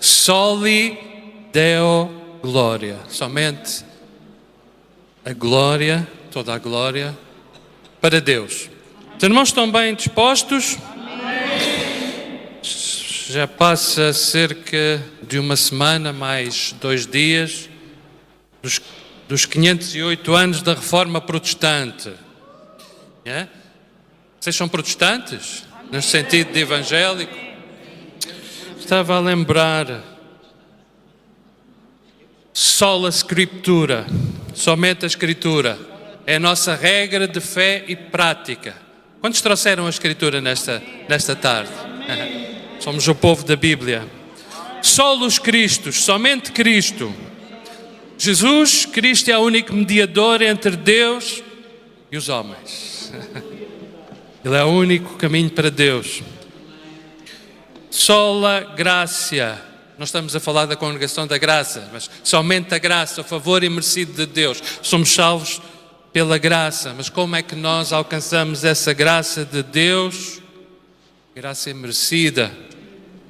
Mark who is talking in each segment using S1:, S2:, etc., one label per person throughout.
S1: Soli Deo Glória. Somente a glória, toda a glória para Deus. Os irmãos estão bem dispostos? Já passa cerca de uma semana, mais 2 dias, dos 508 anos da Reforma Protestante. É? Vocês são protestantes? No sentido de evangélico? Estava a lembrar. Sola Scriptura, somente a Escritura. É a nossa regra de fé e prática. Quantos trouxeram a Escritura nesta tarde? Somos o povo da Bíblia. Solos Christus, somente Cristo. Jesus Cristo é o único mediador entre Deus e os homens. Ele é o único caminho para Deus. Sola Gracia. Não estamos a falar da congregação da graça, mas somente a graça, o favor imerecido de Deus. Somos salvos pela graça, mas como é que nós alcançamos essa graça de Deus? Graça imerecida.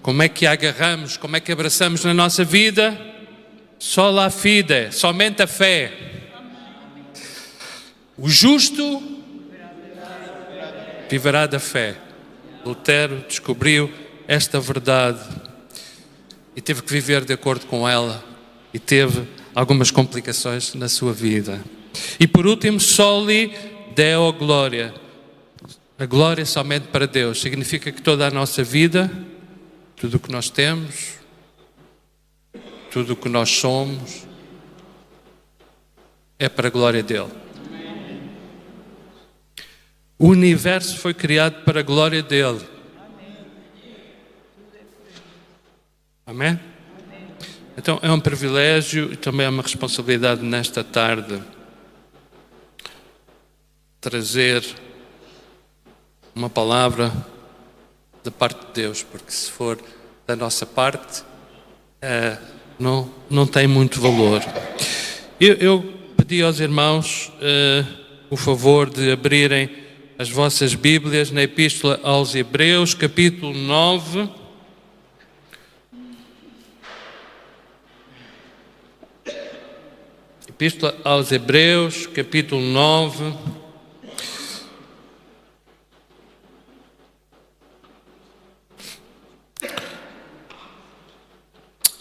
S1: Como é que a agarramos? Como é que abraçamos na nossa vida? Sola fide, somente a fé. O justo viverá da fé. Lutero descobriu esta verdade e teve que viver de acordo com ela e teve algumas complicações na sua vida. E por último, Soli Deo Glória. A glória somente para Deus. Significa que toda a nossa vida, tudo o que nós temos, tudo o que nós somos, é para a glória dele. O universo foi criado para a glória dele. Amém? Então é um privilégio e também é uma responsabilidade nesta tarde trazer uma palavra da parte de Deus, porque se for da nossa parte, não tem muito valor. Eu pedi aos irmãos o favor de abrirem as vossas Bíblias na Epístola aos Hebreus, capítulo 9. Epístola aos Hebreus, capítulo 9.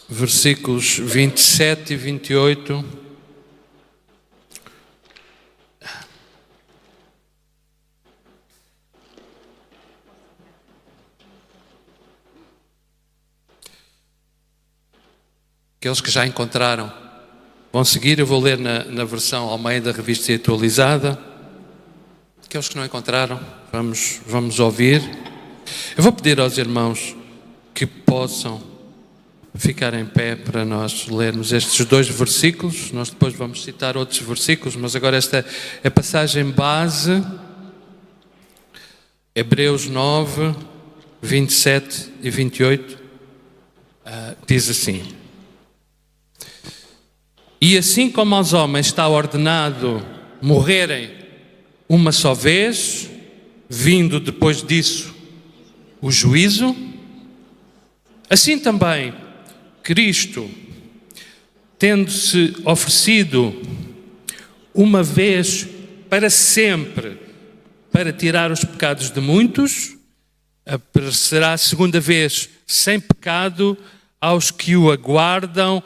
S1: Versículos 27 e 28. Aqueles que já encontraram vão seguir, eu vou ler na versão Almeida, revista e atualizada. Aqueles que não encontraram, vamos ouvir. Eu vou pedir aos irmãos que possam ficar em pé para nós lermos estes 2 versículos. Nós depois vamos citar outros versículos, mas agora esta é a passagem base. Hebreus 9, 27 e 28. Diz assim: E assim como aos homens está ordenado morrerem uma só vez, vindo depois disso o juízo, assim também Cristo, tendo-se oferecido uma vez para sempre para tirar os pecados de muitos, aparecerá a segunda vez sem pecado aos que o aguardam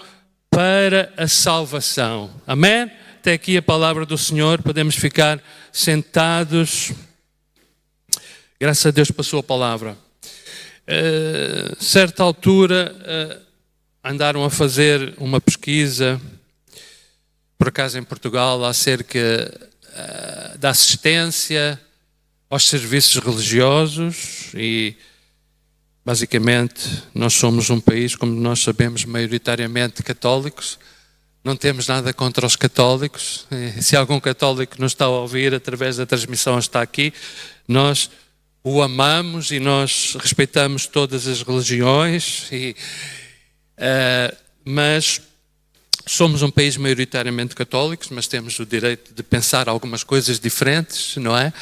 S1: para a salvação. Amém? Até aqui a palavra do Senhor, podemos ficar sentados. Graças a Deus passou a palavra. Certa altura andaram a fazer uma pesquisa, por acaso em Portugal, acerca da assistência aos serviços religiosos e basicamente nós somos um país, como nós sabemos, maioritariamente católicos. Não temos nada contra os católicos. Se algum católico nos está a ouvir através da transmissão, está aqui, nós o amamos e nós respeitamos todas as religiões, mas somos um país maioritariamente católico, mas temos o direito de pensar algumas coisas diferentes, não é?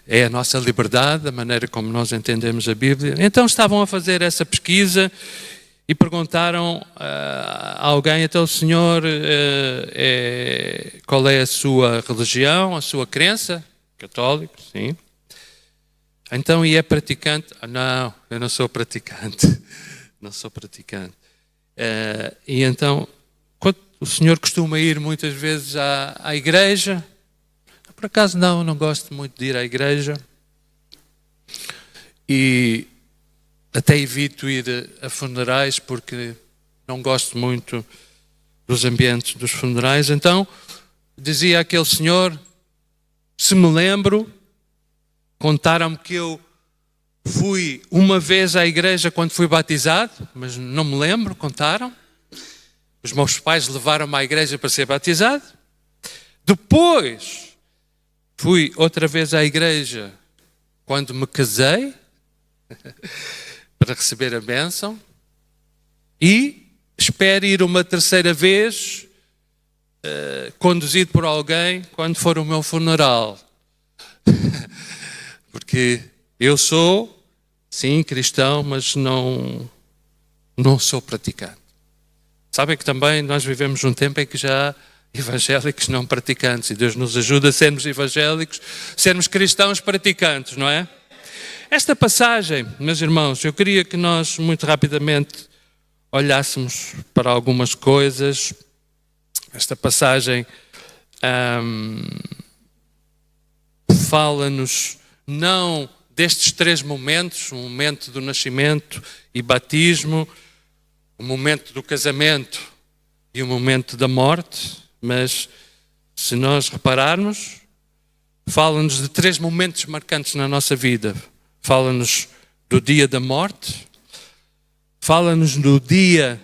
S1: É a nossa liberdade, a maneira como nós entendemos a Bíblia. Então estavam a fazer essa pesquisa e perguntaram a alguém, então o senhor, qual é a sua religião, a sua crença? Católico, sim. Então, e é praticante? Não, eu não sou praticante. Não sou praticante. E então, o senhor costuma ir muitas vezes à igreja? Por acaso não gosto muito de ir à igreja. E até evito ir a funerais porque não gosto muito dos ambientes dos funerais. Então, dizia aquele senhor, se me lembro, contaram-me que eu fui uma vez à igreja quando fui batizado, mas não me lembro, contaram. Os meus pais levaram-me à igreja para ser batizado. Depois, fui outra vez à igreja quando me casei, para receber a bênção. E espero ir uma terceira vez, conduzido por alguém, quando for o meu funeral. Porque eu sou, sim, cristão, mas não sou praticante. Sabem que também nós vivemos um tempo em que já há evangélicos não praticantes, e Deus nos ajuda a sermos evangélicos, sermos cristãos praticantes, não é? Esta passagem, meus irmãos, eu queria que nós muito rapidamente olhássemos para algumas coisas. Esta passagem fala-nos não destes três momentos, o momento do nascimento e batismo, o momento do casamento e o momento da morte, mas se nós repararmos, fala-nos de três momentos marcantes na nossa vida. Fala-nos do dia da morte, fala-nos do dia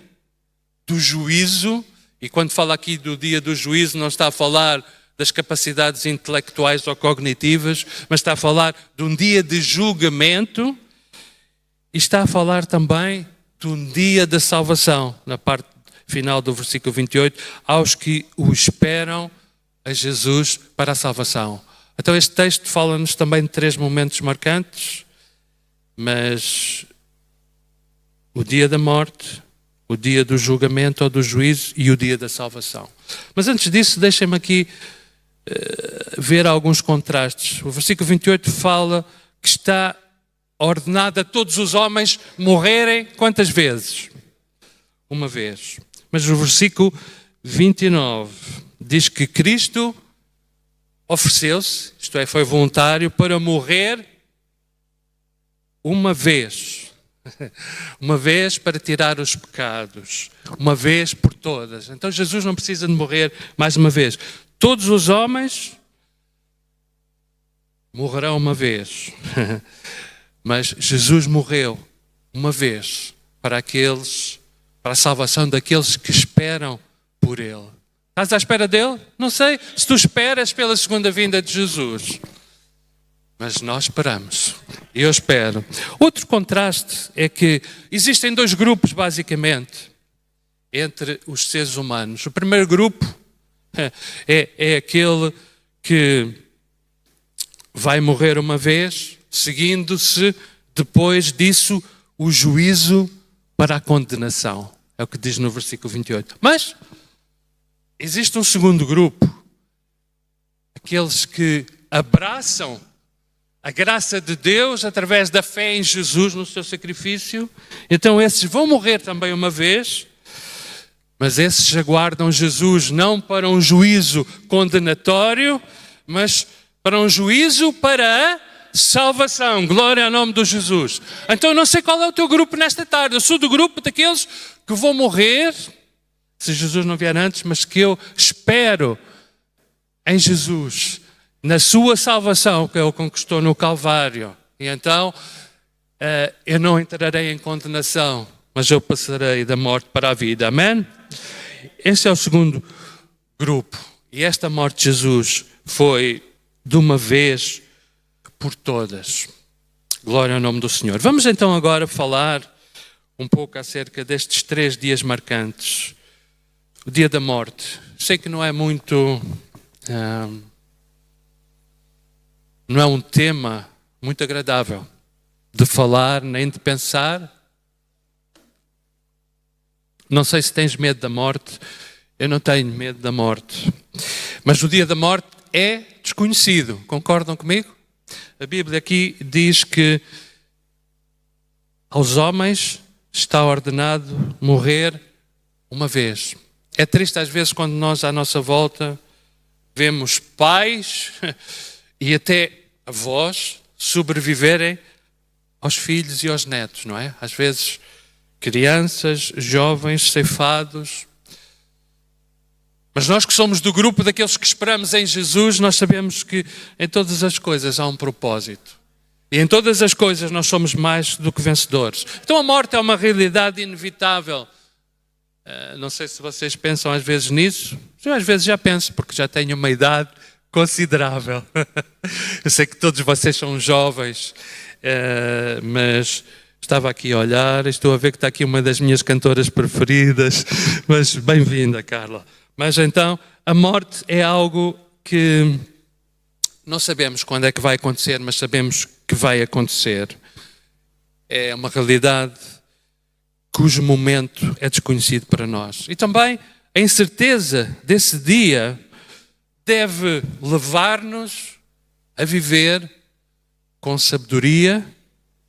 S1: do juízo, e quando fala aqui do dia do juízo não está a falar das capacidades intelectuais ou cognitivas, mas está a falar de um dia de julgamento, e está a falar também de um dia da salvação, na parte final do versículo 28, aos que o esperam a Jesus para a salvação. Então este texto fala-nos também de três momentos marcantes, mas o dia da morte, o dia do julgamento ou do juízo e o dia da salvação. Mas antes disso, deixem-me aqui ver alguns contrastes. O versículo 28 fala que está ordenado a todos os homens morrerem quantas vezes? Uma vez. Mas o versículo 29 diz que Cristo ofereceu-se, isto é, foi voluntário, para morrer uma vez. Uma vez para tirar os pecados. Uma vez por todas. Então Jesus não precisa de morrer mais uma vez. Todos os homens morrerão uma vez. Mas Jesus morreu uma vez para a salvação daqueles que esperam por Ele. Estás à espera dele? Não sei se tu esperas pela segunda vinda de Jesus. Mas nós esperamos. Eu espero. Outro contraste é que existem dois grupos, basicamente, entre os seres humanos. O primeiro grupo é aquele que vai morrer uma vez, seguindo-se depois disso o juízo para a condenação. É o que diz no versículo 28. Mas existe um segundo grupo, aqueles que abraçam a graça de Deus através da fé em Jesus no seu sacrifício. Então esses vão morrer também uma vez, mas esses aguardam Jesus não para um juízo condenatório, mas para um juízo para a salvação. Glória ao nome de Jesus. Então eu não sei qual é o teu grupo nesta tarde. Eu sou do grupo daqueles que vão morrer, se Jesus não vier antes, mas que eu espero em Jesus, na sua salvação que Ele conquistou no Calvário. E então eu não entrarei em condenação, mas eu passarei da morte para a vida. Amém? Esse é o segundo grupo. E esta morte de Jesus foi de uma vez por todas. Glória ao nome do Senhor. Vamos então agora falar um pouco acerca destes 3 dias marcantes. O dia da morte. Sei que não é muito... não é um tema muito agradável de falar, nem de pensar. Não sei se tens medo da morte. Eu não tenho medo da morte. Mas o dia da morte é desconhecido. Concordam comigo? A Bíblia aqui diz que aos homens está ordenado morrer uma vez. É triste às vezes quando nós à nossa volta vemos pais e até avós sobreviverem aos filhos e aos netos, não é? Às vezes crianças, jovens, ceifados. Mas nós que somos do grupo daqueles que esperamos em Jesus, nós sabemos que em todas as coisas há um propósito. E em todas as coisas nós somos mais do que vencedores. Então a morte é uma realidade inevitável. Não sei se vocês pensam às vezes nisso. Eu às vezes já penso, porque já tenho uma idade considerável. Eu sei que todos vocês são jovens, mas estava aqui a olhar, estou a ver que está aqui uma das minhas cantoras preferidas. Mas bem-vinda, Carla. Mas então, a morte é algo que não sabemos quando é que vai acontecer, mas sabemos que vai acontecer. É uma realidade cujo momento é desconhecido para nós. E também a incerteza desse dia deve levar-nos a viver com sabedoria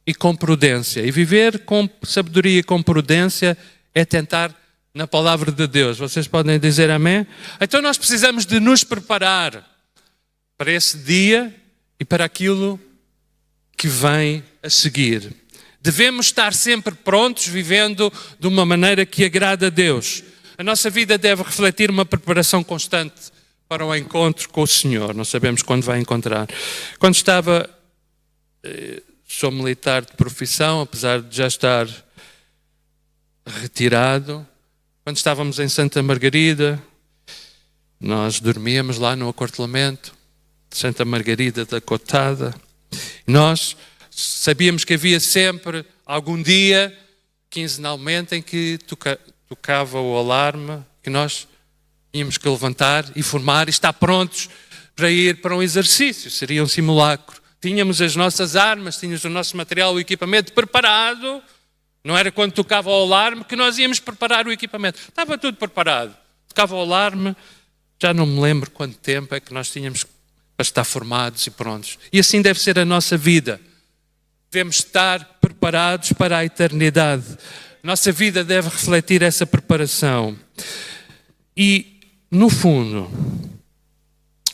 S1: e com prudência. E viver com sabedoria e com prudência é tentar na palavra de Deus. Vocês podem dizer amém? Então nós precisamos de nos preparar para esse dia e para aquilo que vem a seguir. Devemos estar sempre prontos, vivendo de uma maneira que agrada a Deus. A nossa vida deve refletir uma preparação constante para o encontro com o Senhor. Não sabemos quando vai encontrar. Quando estava, sou militar de profissão, apesar de já estar retirado. Quando estávamos em Santa Margarida, nós dormíamos lá no aquartelamento de Santa Margarida da Cotada. Nós sabíamos que havia sempre algum dia, quinzenalmente, em que tocava o alarme, que nós tínhamos que levantar e formar e estar prontos para ir para um exercício. Seria um simulacro. Tínhamos as nossas armas, tínhamos o nosso material, o equipamento preparado. Não era quando tocava o alarme que nós íamos preparar o equipamento. Estava tudo preparado. Tocava o alarme, já não me lembro quanto tempo é que nós tínhamos para estar formados e prontos. E assim deve ser a nossa vida. Devemos estar preparados para a eternidade. Nossa vida deve refletir essa preparação. E, no fundo,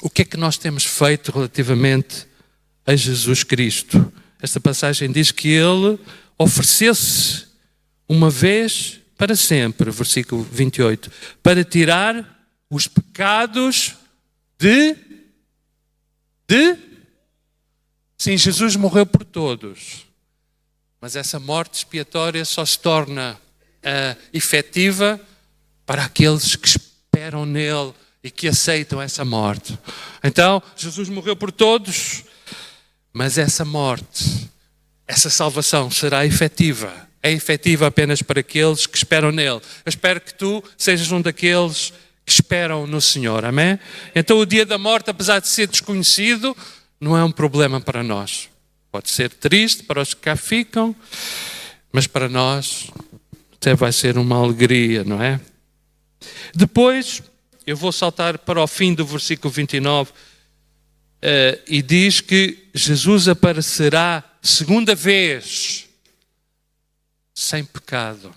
S1: o que é que nós temos feito relativamente a Jesus Cristo? Esta passagem diz que Ele ofereceu-se uma vez para sempre, versículo 28, para tirar os pecados de... Sim, Jesus morreu por todos, mas essa morte expiatória só se torna efetiva para aqueles que esperam nele e que aceitam essa morte. Então, Jesus morreu por todos, mas essa morte, essa salvação será efetiva. É efetiva apenas para aqueles que esperam nele. Eu espero que tu sejas um daqueles que esperam no Senhor, amém? Então o dia da morte, apesar de ser desconhecido, não é um problema para nós. Pode ser triste para os que cá ficam, mas para nós até vai ser uma alegria, não é? Depois, eu vou saltar para o fim do versículo 29, e diz que Jesus aparecerá segunda vez, sem pecado.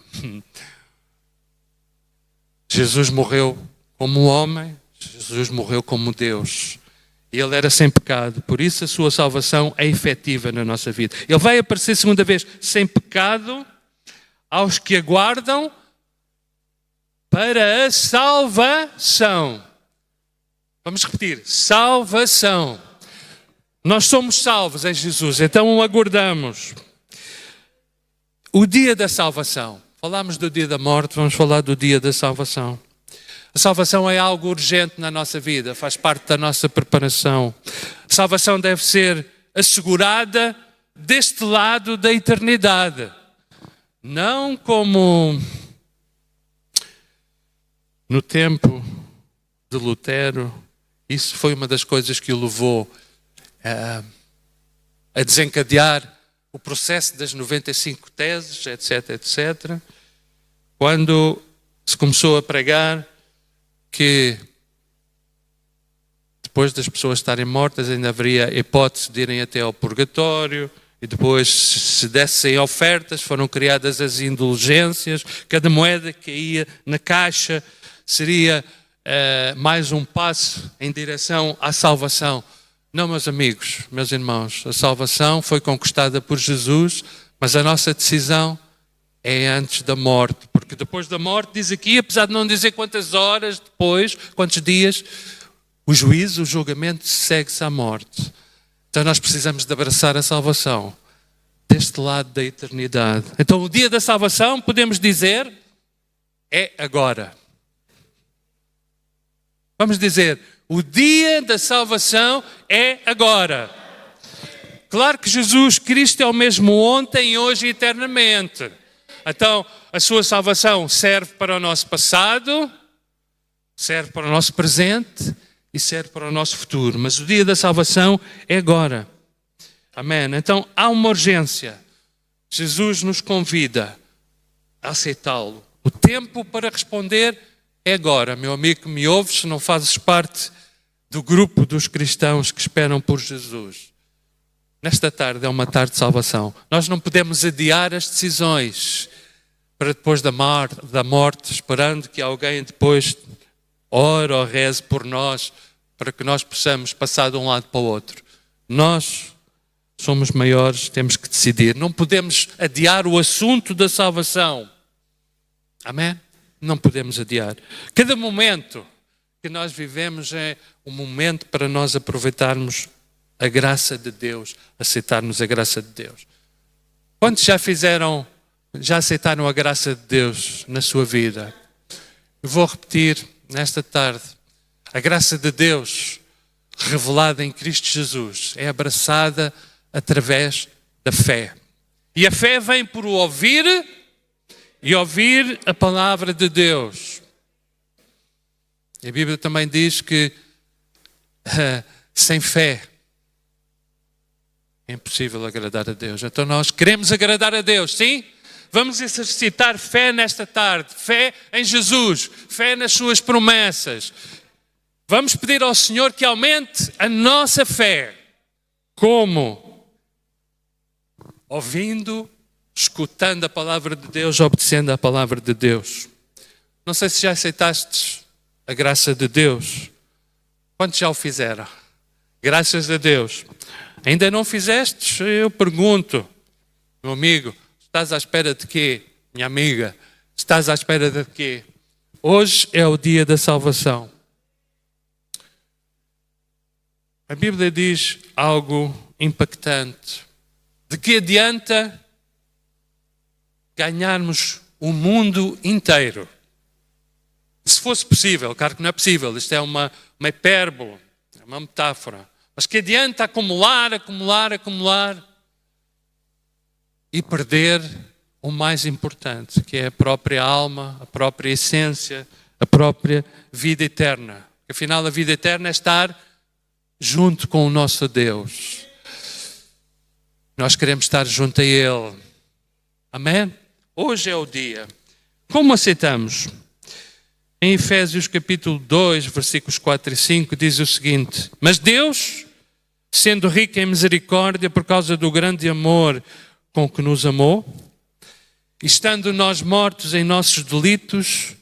S1: Jesus morreu como homem, Jesus morreu como Deus. Ele era sem pecado, por isso a sua salvação é efetiva na nossa vida. Ele vai aparecer segunda vez sem pecado aos que aguardam para a salvação. Vamos repetir, salvação. Nós somos salvos em Jesus, então aguardamos. O dia da salvação. Falámos do dia da morte, vamos falar do dia da salvação. A salvação é algo urgente na nossa vida, faz parte da nossa preparação. A salvação deve ser assegurada deste lado da eternidade. Não como no tempo de Lutero. Isso foi uma das coisas que o levou a desencadear o processo das 95 teses, etc, etc. Quando se começou a pregar que depois das pessoas estarem mortas ainda haveria a hipótese de irem até ao purgatório, e depois, se dessem ofertas, foram criadas as indulgências, cada moeda que caía na caixa seria mais um passo em direção à salvação. Não, meus amigos, meus irmãos, a salvação foi conquistada por Jesus, mas a nossa decisão é antes da morte, porque depois da morte, diz aqui, apesar de não dizer quantas horas depois, quantos dias, o juízo, o julgamento segue-se à morte. Então nós precisamos de abraçar a salvação deste lado da eternidade. Então o dia da salvação, podemos dizer, é agora. Vamos dizer, o dia da salvação é agora. Claro que Jesus Cristo é o mesmo ontem, hoje e eternamente. Então a sua salvação serve para o nosso passado, serve para o nosso presente e serve para o nosso futuro. Mas o dia da salvação é agora. Amém? Então há uma urgência. Jesus nos convida a aceitá-lo. O tempo para responder é agora. Meu amigo que me ouves, se não fazes parte do grupo dos cristãos que esperam por Jesus. Nesta tarde é uma tarde de salvação. Nós não podemos adiar as decisões para depois da morte, esperando que alguém depois ore ou reze por nós, para que nós possamos passar de um lado para o outro. Nós somos maiores, temos que decidir. Não podemos adiar o assunto da salvação. Amém? Não podemos adiar. Cada momento que nós vivemos é um momento para nós aproveitarmos a graça de Deus, aceitarmos a graça de Deus. Quantos já aceitaram a graça de Deus na sua vida? Eu vou repetir nesta tarde. A graça de Deus revelada em Cristo Jesus é abraçada através da fé. E a fé vem por ouvir e ouvir a palavra de Deus. E a Bíblia também diz que sem fé é impossível agradar a Deus. Então nós queremos agradar a Deus, sim? Vamos exercitar fé nesta tarde. Fé em Jesus. Fé nas suas promessas. Vamos pedir ao Senhor que aumente a nossa fé. Como? Ouvindo, escutando a palavra de Deus, obedecendo à palavra de Deus. Não sei se já aceitaste a graça de Deus. Quantos já o fizeram? Graças a Deus. Ainda não fizeste? Eu pergunto, meu amigo, estás à espera de quê? Minha amiga, estás à espera de quê? Hoje é o dia da salvação. A Bíblia diz algo impactante. De que adianta ganharmos o mundo inteiro? Se fosse possível, claro que não é possível, isto é uma hipérbole, é uma metáfora. Mas que adianta acumular e perder o mais importante, que é a própria alma, a própria essência, a própria vida eterna. Afinal, a vida eterna é estar junto com o nosso Deus. Nós queremos estar junto a Ele. Amém? Hoje é o dia. Como aceitamos? Em Efésios capítulo 2, versículos 4 e 5, diz o seguinte: Mas Deus, sendo rico em misericórdia, por causa do grande amor com que nos amou, estando nós mortos em nossos delitos,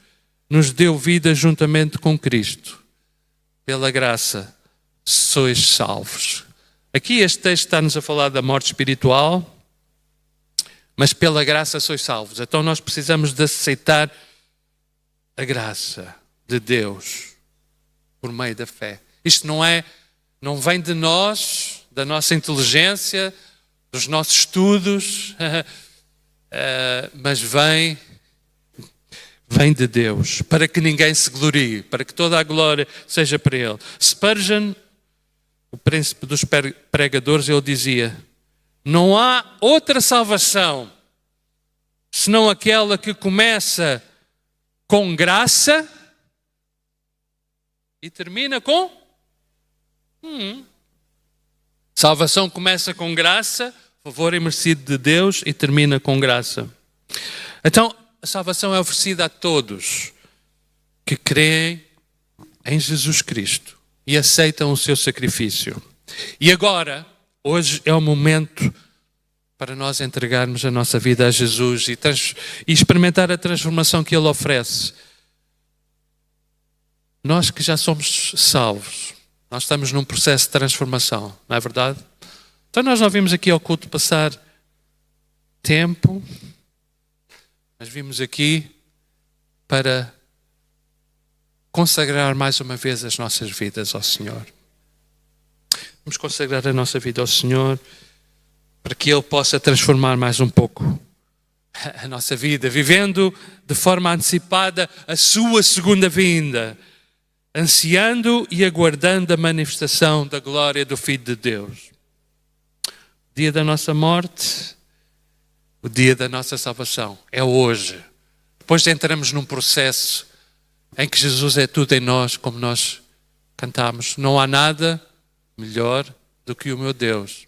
S1: nos deu vida juntamente com Cristo. Pela graça sois salvos. Aqui este texto está-nos a falar da morte espiritual, mas pela graça sois salvos. Então nós precisamos de aceitar a graça de Deus por meio da fé. Isto não vem de nós, da nossa inteligência, dos nossos estudos, mas vem de Deus, para que ninguém se glorie, para que toda a glória seja para Ele. Spurgeon, o príncipe dos pregadores, ele dizia: não há outra salvação senão aquela que começa com graça e termina com salvação começa com graça, favor imerecido de Deus, e termina com graça. Então, a salvação é oferecida a todos. que creem em Jesus Cristo e aceitam o seu sacrifício. E agora, hoje é o momento para nós entregarmos a nossa vida a Jesus e experimentar a transformação que Ele oferece. Nós que já somos salvos, nós estamos num processo de transformação, não é verdade? Então nós não vimos aqui ao culto passar tempo, mas vimos aqui para consagrar mais uma vez as nossas vidas ao Senhor. Vamos consagrar a nossa vida ao Senhor para que Ele possa transformar mais um pouco a nossa vida, vivendo de forma antecipada a sua segunda vinda, ansiando e aguardando a manifestação da glória do Filho de Deus. O dia da nossa morte, o dia da nossa salvação é hoje. Depois entramos num processo em que Jesus é tudo em nós, como nós cantamos. Não há nada melhor do que o meu Deus.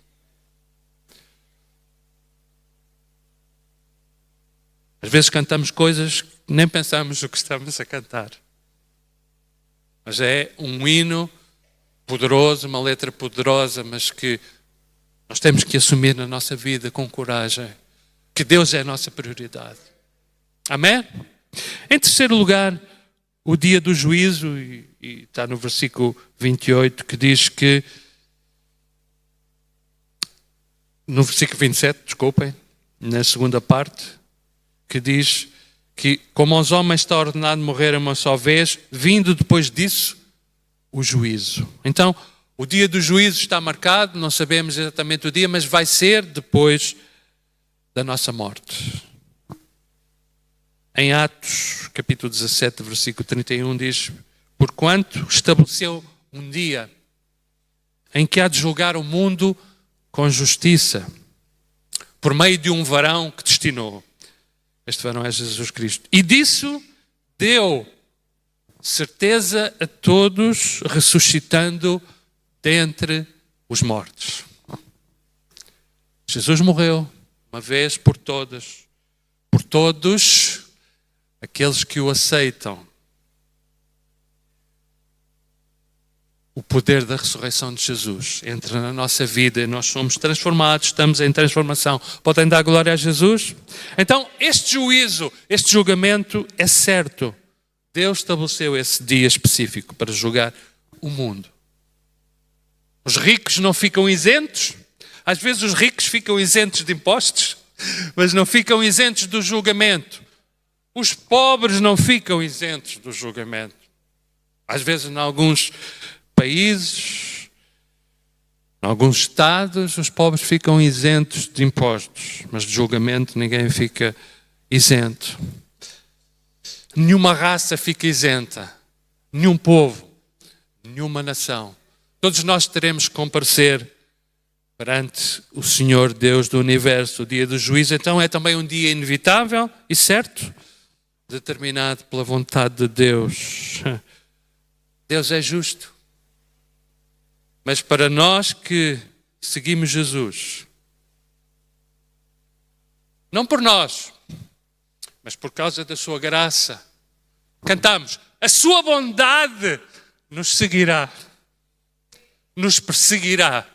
S1: Às vezes cantamos coisas que nem pensamos o que estamos a cantar. Mas é um hino poderoso, uma letra poderosa, mas que nós temos que assumir na nossa vida com coragem, que Deus é a nossa prioridade. Amém? Em terceiro lugar, o dia do juízo, e está no versículo 28, que diz que, no versículo 27, desculpem, na segunda parte, que diz que como aos homens está ordenado morrer uma só vez, vindo depois disso o juízo. Então, o dia do juízo está marcado, não sabemos exatamente o dia, mas vai ser depois da nossa morte. Em Atos, capítulo 17, versículo 31, diz: porquanto estabeleceu um dia em que há de julgar o mundo com justiça, por meio de um varão que destinou. Este varão é Jesus Cristo. E disso deu certeza a todos, ressuscitando dentre os mortos. Jesus morreu uma vez por todas, por todos aqueles que o aceitam. O poder da ressurreição de Jesus entra na nossa vida e nós somos transformados, estamos em transformação. Podem dar glória a Jesus? Então, este juízo, este julgamento é certo. Deus estabeleceu esse dia específico para julgar o mundo. Os ricos não ficam isentos. Às vezes os ricos ficam isentos de impostos, mas não ficam isentos do julgamento. Os pobres não ficam isentos do julgamento. Às vezes, em alguns países, em alguns estados, os pobres ficam isentos de impostos, mas de julgamento ninguém fica isento. Nenhuma raça fica isenta, nenhum povo, nenhuma nação. Todos nós teremos que comparecer perante o Senhor Deus do universo, o dia do juízo. Então é também um dia inevitável e certo, determinado pela vontade de Deus. Deus é justo. Mas para nós que seguimos Jesus, não por nós, mas por causa da sua graça, cantamos: a sua bondade nos seguirá, nos perseguirá